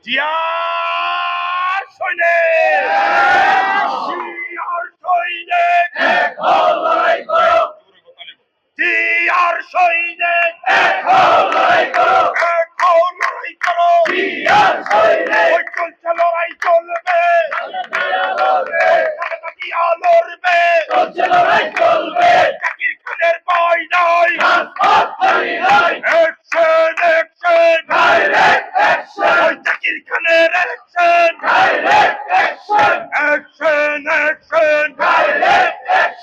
জিয়ার সৈনিক, জিয়ার সৈনিক, জিয়ার সৈনিক, এখন লড়াই করো, ওই চলছে লড়াই চলবে, জিয়া লড়বে, জাকির খানের ভয় নাই, অ্যাকশন অ্যাকশন, ওই জাকির খানের অ্যাকশন, অ্যাকশন অ্যাকশন,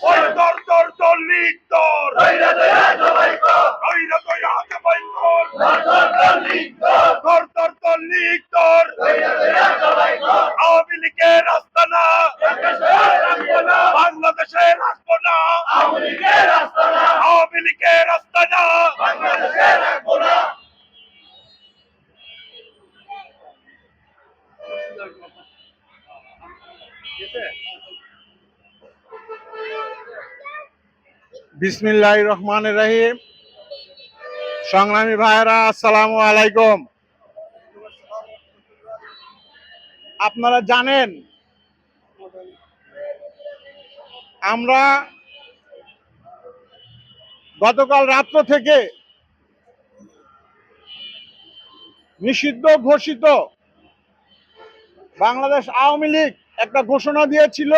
ওই দর দর দর লিগ দর, দইরা দইরা জবাই কর, দর দর দর লিগ দর, আওয়ামী লীগের রাস্তা না, বাংলাদেশে রাখবো না, আওয়ামী লীগের রাস্তা না, বিসমিল্লাহির রহমানির রহিম। সংগ্রামী ভাইয়েরা, আসসালামু আলাইকুম। আপনারা জানেন আমরা গতকাল রাত্র থেকে নিষিদ্ধ ঘোষিত বাংলাদেশ আওয়ামী লীগ একটা ঘোষণা দিয়েছিল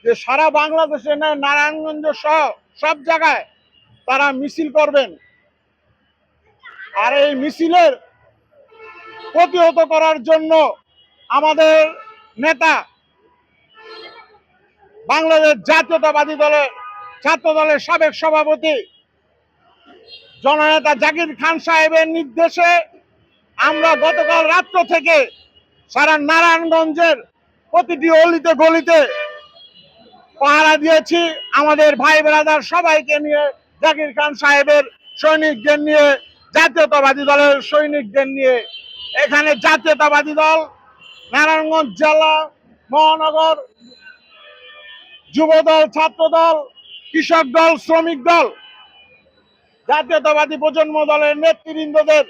যে সারা বাংলাদেশে নারায়ণগঞ্জ সহ সব জায়গায় তারা মিছিল করবেন। আর এই মিছিলের প্রতিহত করার জন্য আমাদের নেতা বাংলাদেশ জাতীয়তাবাদী দলের ছাত্র দলের সাবেক সভাপতি জননেতা জাকির খান সাহেবের নির্দেশে আমরা গতকাল রাত্র থেকে সারা নারায়ণগঞ্জের প্রতিটি অলিতে গলিতে পাহারা দিয়েছি। আমাদের ভাই ব্রাদার সবাইকে নিয়ে, জাকির খান সাহেবের সৈনিকদের নিয়ে, জাতীয়তাবাদী দলের সৈনিকদের নিয়ে। এখানে জাতীয়তাবাদী দল, নারায়ণগঞ্জ জেলা মহানগর যুব দল, ছাত্র দল, কৃষক দল, শ্রমিক দল, জাতীয়তাবাদী প্রজন্ম দলের নেতৃবৃন্দদের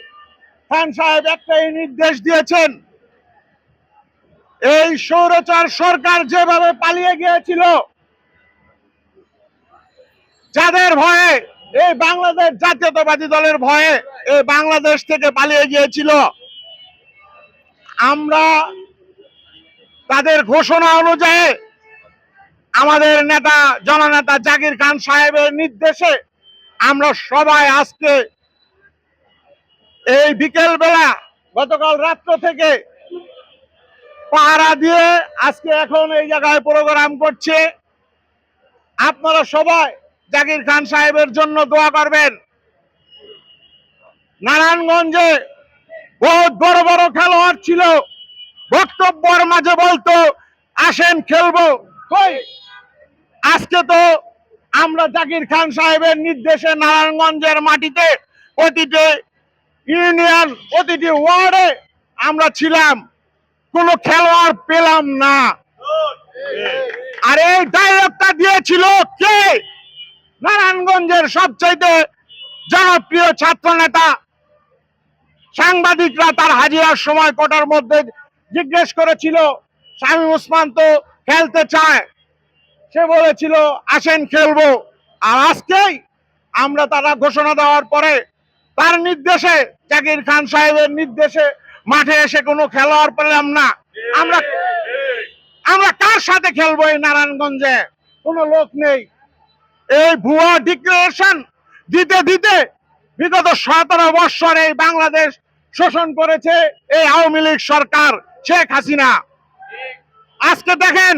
খান সাহেব একটাই নির্দেশ দিয়েছেন, এই স্বৈরাচার সরকার যেভাবে পালিয়ে গিয়েছিল, যাদের ভয়ে, এই বাংলাদেশ জাতীয়তাবাদী দলের ভয়ে এই বাংলাদেশ থেকে পালিয়ে গিয়েছিল, আমরা তাদের ঘোষণা অনুযায়ী আমাদের নেতা জননেতা জাকির খান সাহেবের নির্দেশে আমরা সবাই আজকে এই বিকেল বেলা গতকাল রাত্র থেকে পাহারা দিয়ে আজকে এখন এই জায়গায় প্রোগ্রাম করছে। আপনারা সবাই জাকির খান সাহেবের জন্য দোয়া করবেন। নারায়ণগঞ্জে বহুত বড় বড় খেলোয়াড় ছিল, বক্তব্যের মাঝে বলতো আসেন খেলবো। আজকে তো আমরা জাকির খান সাহেবের নির্দেশে নারায়ণগঞ্জের মাটিতে প্রতিটি ইউনিয়ন, প্রতিটি ওয়ার্ডে আমরা ছিলাম, কোনো খেলোয়াড় পেলাম না। আর এই ডায়লগটা দিয়েছিল কে? নারায়ণগঞ্জের সবচাইতে জনপ্রিয় ছাত্র নেতা। সাংবাদিকরা তার হাজিরার সময় কোটার মধ্যে জিজ্ঞেস করেছিল শামীম ওসমান তো খেলতে চায়, সে বলেছিল আসেন খেলবো। আর আজকেই আমরা তারা ঘোষণা দেওয়ার পরে তার নির্দেশে, জাকির খান সাহেবের নির্দেশে মাঠে এসে কোনো খেলোয়াড় পেলাম না। আমরা কার সাথে খেলবো? এই নারায়ণগঞ্জে কোনো লোক নেই। এই ভুয়া ডিক্লারেশন দিতে দিতে বিগত 17 বৎসর এই বাংলাদেশ শোষণ করেছে এই আওয়ামী লীগ সরকার, শেখ হাসিনা। আজকে দেখেন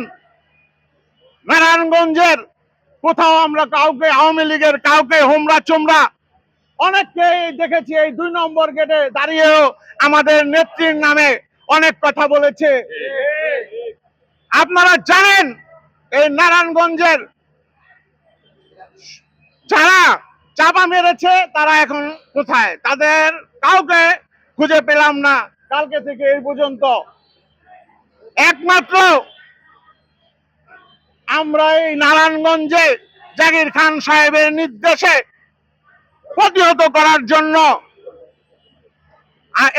নারায়ণগঞ্জের কোথাও আমরা কাউকে, আওয়ামী লীগের কাউকে হোমরা চোমরা অনেককে দেখেছি এই 2 নম্বর গেটে দাঁড়িয়েও আমাদের নেত্রীর নামে অনেক কথা বলেছে। আপনারা জানেন এই নারায়ণগঞ্জের যারা চাপা মেরেছে তারা এখন কোথায়? তাদের কাউকে খুঁজে পেলাম না কালকে থেকে এই পর্যন্ত। একমাত্র আমরা এই নারায়ণগঞ্জে জাকির খান সাহেবের নির্দেশে প্রতিহত করার জন্য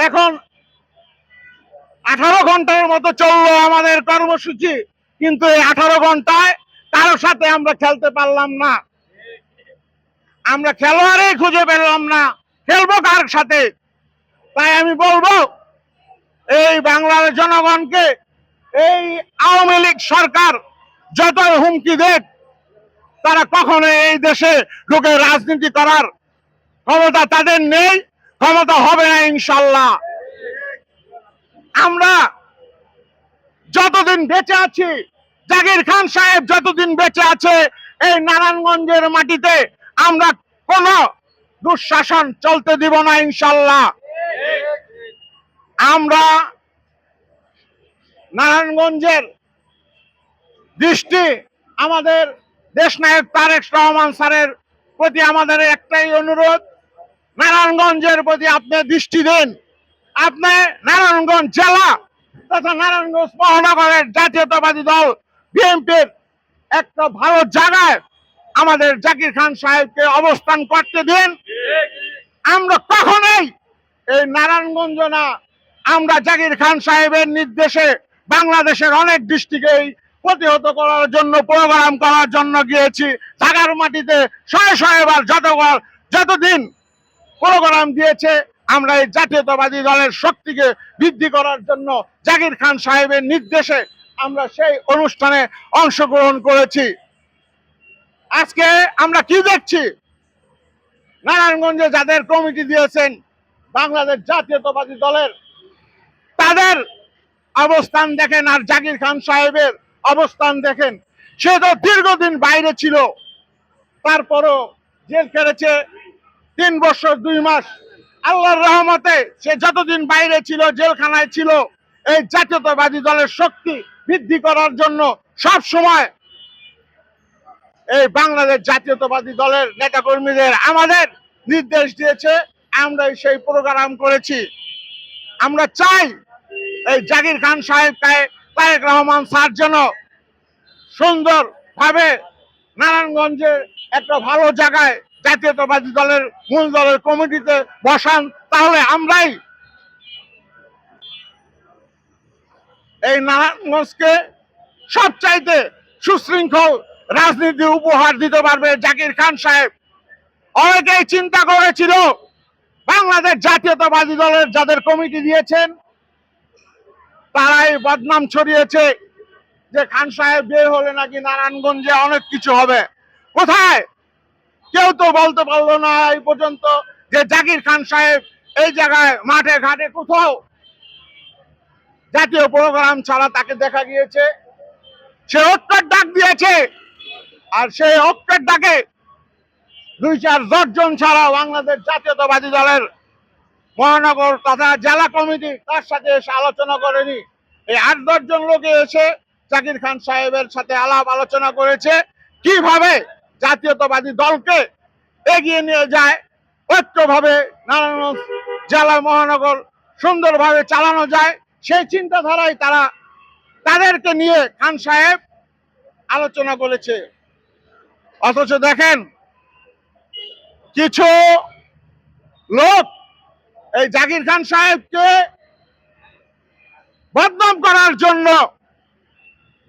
এখন 18 ঘন্টার মতো চললো আমাদের কর্মসূচি, কিন্তু এই 18 ঘন্টায় কারোর সাথে আমরা খেলতে পারলাম না। আমরা খেলোয়াড়ই খুঁজে পেলাম না, খেলবো কার সাথে? তাই আমি বলবো এই বাংলার জনগণকে, এই আওয়ামী লীগ সরকার যত হুমকি দেখ, তারা কখনো এই দেশে ঢুকে রাজনীতি করার ক্ষমতা তাদের নেই, ক্ষমতা হবে না ইনশাল্লাহ। আমরা যতদিন বেঁচে আছি, জাকির খান সাহেব যতদিন বেঁচে আছে, এই নারায়ণগঞ্জের মাটিতে আমরা কোন দুঃশাসন চলতে দিব না ইনশাল্লাহ। আমরা নারায়ণগঞ্জের দৃষ্টি আমাদের দেশনায়ক তারেক রহমান স্যারের প্রতি আমাদের একটাই অনুরোধ, নারায়ণগঞ্জের প্রতি আপনি দৃষ্টি দিন। আপনি নারায়ণগঞ্জ জেলা তথা নারায়ণগঞ্জ মহানগরের জাতীয়তাবাদী দল বিএনপির একটা ভালো জায়গায় আমাদের জাকির খান সাহেবকে অবস্থান করতে দিন। আমরা কখনোই এই নারায়ণগঞ্জ না, আমরা জাকির খান সাহেবের নির্দেশে বাংলাদেশের অনেক ডিস্ট্রিক্টেই প্রতিহত করার জন্য, প্রোগ্রাম করার জন্য গিয়েছি। ঢাকার মাটিতে শয়ে শয়েবার যতদিন প্রোগ্রাম দিয়েছে, আমরা এই জাতীয়তাবাদী দলের শক্তিকে বৃদ্ধি করার জন্য জাকির খান সাহেবের নির্দেশে আমরা সেই অনুষ্ঠানে অংশগ্রহণ করেছি। আজকে আমরা কি দেখছি? নারায়ণগঞ্জে যাদের কমিটি দিয়েছেন বাংলাদেশ জাতীয়তাবাদী দলের, তাদের অবস্থান দেখেন আর জাকির খান সাহেবের অবস্থান দেখেন। সে তো দীর্ঘদিন বাইরে ছিল, তারপরও জেল খেটেছে 3 বছর 2 মাস। আল্লাহর রহমতে সে যতদিন বাইরে ছিল, জেলখানায় ছিল, এই জাতীয়তাবাদী দলের শক্তি বৃদ্ধি করার জন্য সব সময় এই বাংলাদেশ জাতীয়তাবাদী দলের নেতাকর্মীদের আমাদের নির্দেশ দিয়েছে, আমরা সেই প্রোগ্রাম করেছি। আমরা চাই এই জাকির খান সাহেব তারেক রহমান স্যার যেন সুন্দরভাবে নারায়ণগঞ্জে একটা ভালো জায়গায় জাতীয়তাবাদী দলের মূল দলের কমিটিতে বসান, তাহলে আমরাই এই নারায়ণগঞ্জকে সবচাইতে সুশৃঙ্খল রাজনীতি উপহার দিতে পারবে জাকির খান সাহেব। অনেকেই চিন্তা করেছিল বাংলাদেশ জাতীয়তাবাদী দলের যাদের কমিটি দিয়েছেন তারাই বদনাম ছড়িয়েছে যে খান সাহেব বের হলে নাকি নারায়ণগঞ্জে অনেক কিছু হবে। কোথায়? কেউ তো বলতে পারলো না এই পর্যন্ত যে জাকির খান সাহেব এই জায়গায় মাঠে ঘাটে কোথাও জাতীয় প্রোগ্রাম ছাড়া তাকে দেখা গিয়েছে। সে ঐক্যের ডাক দিয়েছে, আর সেই ঐক্যের ডাকে 2-4 জন ছাড়া বাংলাদেশ জাতীয়তাবাদী দলের মহানগর তথা জেলা কমিটি তার সাথে এসে আলোচনা করেনি। এই 8-10 জন লোকে এসে জাকির খান সাহেবের সাথে আলাপ আলোচনা করেছে কিভাবে জাতীয়তাবাদী দলকে এগিয়ে নিয়ে যায়, ঐক্যভাবে নারায়ণগঞ্জ জেলা মহানগর সুন্দরভাবে চালানো যায়, সেই চিন্তাধারায় তারা তাদেরকে নিয়ে খান সাহেব আলোচনা করেছে। অথচ দেখেন কিছু লোক এই জাকির খান সাহেবকে বদনাম করার জন্য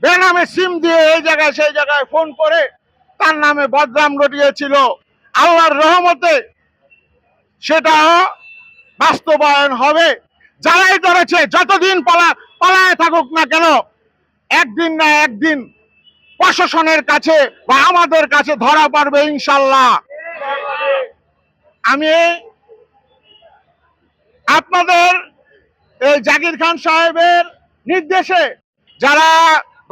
বেনামে সিম দিয়ে এই জায়গায় সেই জায়গায় ফোন করে তার নামে বদনাম ঘটিয়েছিল। আল্লাহর রহমতে সেটাও বাস্তবায়ন হবে। যারাই করেছে যতদিন পালায় থাকুক না কেন, একদিন না একদিন প্রশাসনের কাছে বা আমাদের কাছে ধরা পড়বে ইনশাল্লাহ। আমি আপনাদের এই জাকির খান সাহেবের নির্দেশে যারা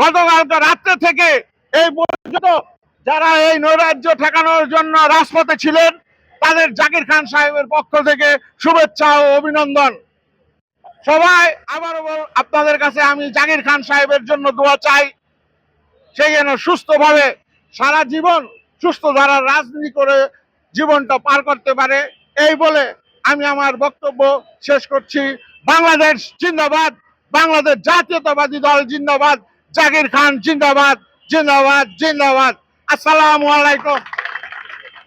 গতকালকে রাত্রে থেকে এই পর্যন্ত যারা এই নৈরাজ্য ঠেকানোর জন্য রাজপথে ছিলেন, তাদের জাকির খান সাহেবের পক্ষ থেকে শুভেচ্ছা ও অভিনন্দন। সবাই আবারও আপনাদের কাছে আমি জাকির খান সাহেবের জন্য দোয়া চাই, সে যেন সুস্থভাবে সারা জীবন সুস্থ ধারার রাজনীতি করে জীবনটা পার করতে পারে। এই বলে আমি আমার বক্তব্য শেষ করছি। বাংলাদেশ জিন্দাবাদ, বাংলাদেশ জাতীয়তাবাদী দল জিন্দাবাদ, জাকির খান জিন্দাবাদ, জিন্দাবাদ, জিন্দাবাদ। আসসালামু আলাইকুম।